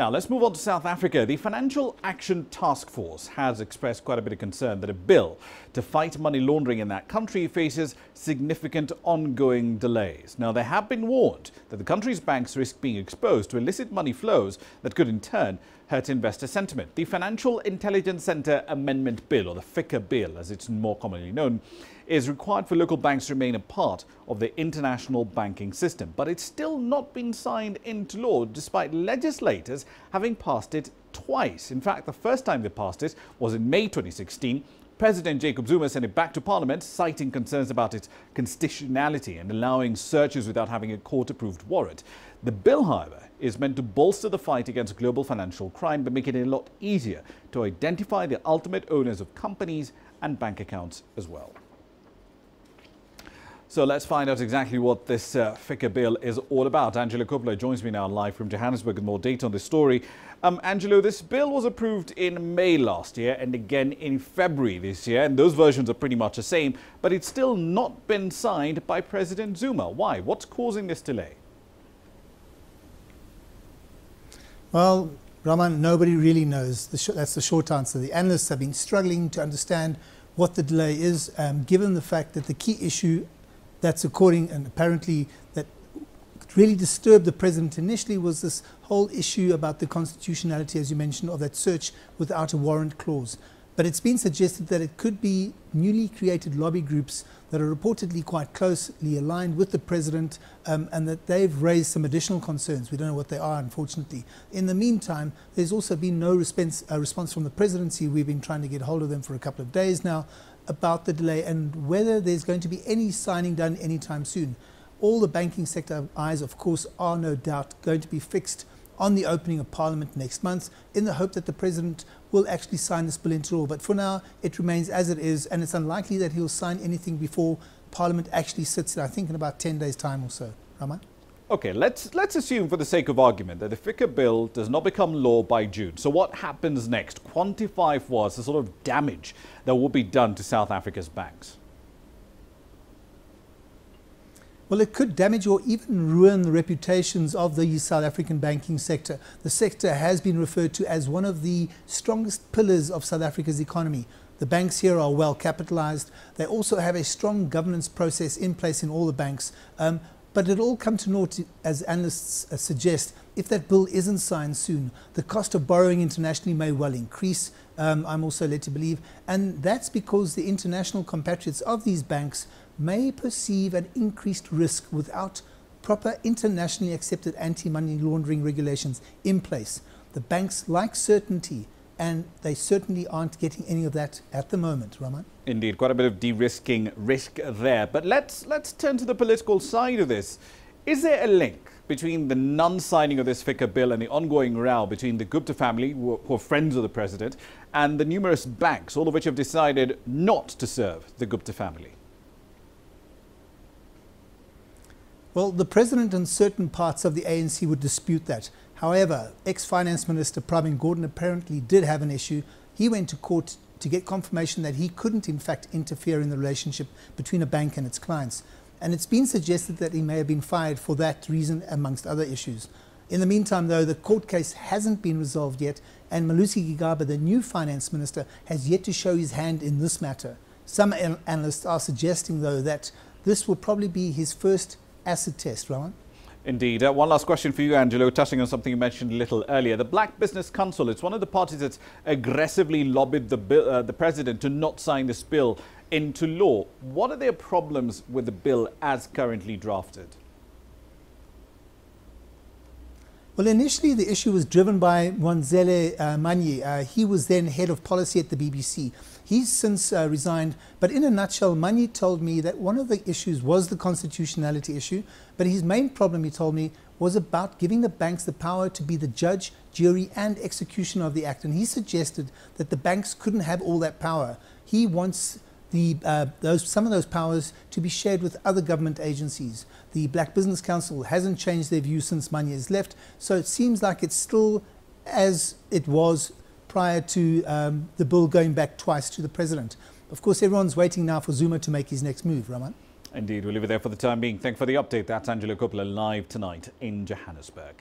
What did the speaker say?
Now, let's move on to South Africa. The Financial Action Task Force has expressed quite a bit of concern that a bill to fight money laundering in that country faces significant ongoing delays. Now, they have been warned that the country's banks risk being exposed to illicit money flows that could in turn hurt investor sentiment. The Financial Intelligence Centre Amendment Bill, or the FICA Bill as it's more commonly known, is required for local banks to remain a part of the international banking system. But it's still not been signed into law, despite legislators having passed it twice. In fact, the first time they passed it was in May 2016. President Jacob Zuma sent it back to Parliament, citing concerns about its constitutionality and allowing searches without having a court-approved warrant. The bill, however, is meant to bolster the fight against global financial crime by making it a lot easier to identify the ultimate owners of companies and bank accounts as well. So let's find out exactly what this FICA bill is all about. Angelo Coppola joins me now live from Johannesburg with more data on this story. Angelo, this bill was approved in May last year and again in February this year, and those versions are pretty much the same, but it's still not been signed by President Zuma. Why? What's causing this delay? Well, Raman, nobody really knows. That's the short answer. The analysts have been struggling to understand what the delay is, given the fact that the key issue that's according and apparently that really disturbed the president initially was this whole issue about the constitutionality, as you mentioned, of that search without a warrant clause. But it's been suggested that it could be newly created lobby groups that are reportedly quite closely aligned with the president and that they've raised some additional concerns. We don't know what they are, unfortunately. In the meantime, there's also been no response from the presidency. We've been trying to get hold of them for a couple of days now about the delay and whether there's going to be any signing done anytime soon. All the banking sector eyes, of course, are no doubt going to be fixed on the opening of Parliament next month in the hope that the President will actually sign this bill into law. But for now, it remains as it is, and it's unlikely that he'll sign anything before Parliament actually sits, I think, in about 10 days' time or so. Raman? Okay, let's assume for the sake of argument that the FICA bill does not become law by June. So what happens next? Quantify for us the sort of damage that will be done to South Africa's banks. Well, it could damage or even ruin the reputations of the South African banking sector. The sector has been referred to as one of the strongest pillars of South Africa's economy. The banks here are well capitalized. They also have a strong governance process in place in all the banks. But it'll all come to naught, as analysts suggest, if that bill isn't signed soon. The cost of borrowing internationally may well increase, I'm also led to believe, and that's because the international compatriots of these banks may perceive an increased risk without proper internationally accepted anti-money laundering regulations in place. The banks like certainty, and they certainly aren't getting any of that at the moment, Raman. Indeed, quite a bit of de-risking risk there. But let's turn to the political side of this. Is there a link between the non-signing of this FICA bill and the ongoing row between the Gupta family, who are friends of the president, and the numerous banks, all of which have decided not to serve the Gupta family? Well, the president and certain parts of the ANC would dispute that. However, ex-finance minister Pravin Gordhan apparently did have an issue. He went to court to get confirmation that he couldn't in fact interfere in the relationship between a bank and its clients. And it's been suggested that he may have been fired for that reason, amongst other issues. In the meantime, though, the court case hasn't been resolved yet, and Malusi Gigaba, the new finance minister, has yet to show his hand in this matter. Some analysts are suggesting, though, that this will probably be his first acid test, Rowan. Indeed. One last question for you, Angelo, touching on something you mentioned a little earlier. The Black Business Council, it's one of the parties that's aggressively lobbied the president to not sign this bill into law. What are their problems with the bill as currently drafted? Well, initially the issue was driven by Mwanzele Manyi. He was then head of policy at the BBC. He's since resigned, but in a nutshell, Manyi told me that one of the issues was the constitutionality issue, but his main problem, he told me, was about giving the banks the power to be the judge, jury and executioner of the act. And he suggested that the banks couldn't have all that power. He wants some of those powers to be shared with other government agencies. The Black Business Council hasn't changed their view since Manyi has left, so it seems like it's still as it was prior to the bill going back twice to the president. Of course, everyone's waiting now for Zuma to make his next move, Raman. Indeed, we'll leave it there for the time being. Thanks for the update. That's Angelo Coppola live tonight in Johannesburg.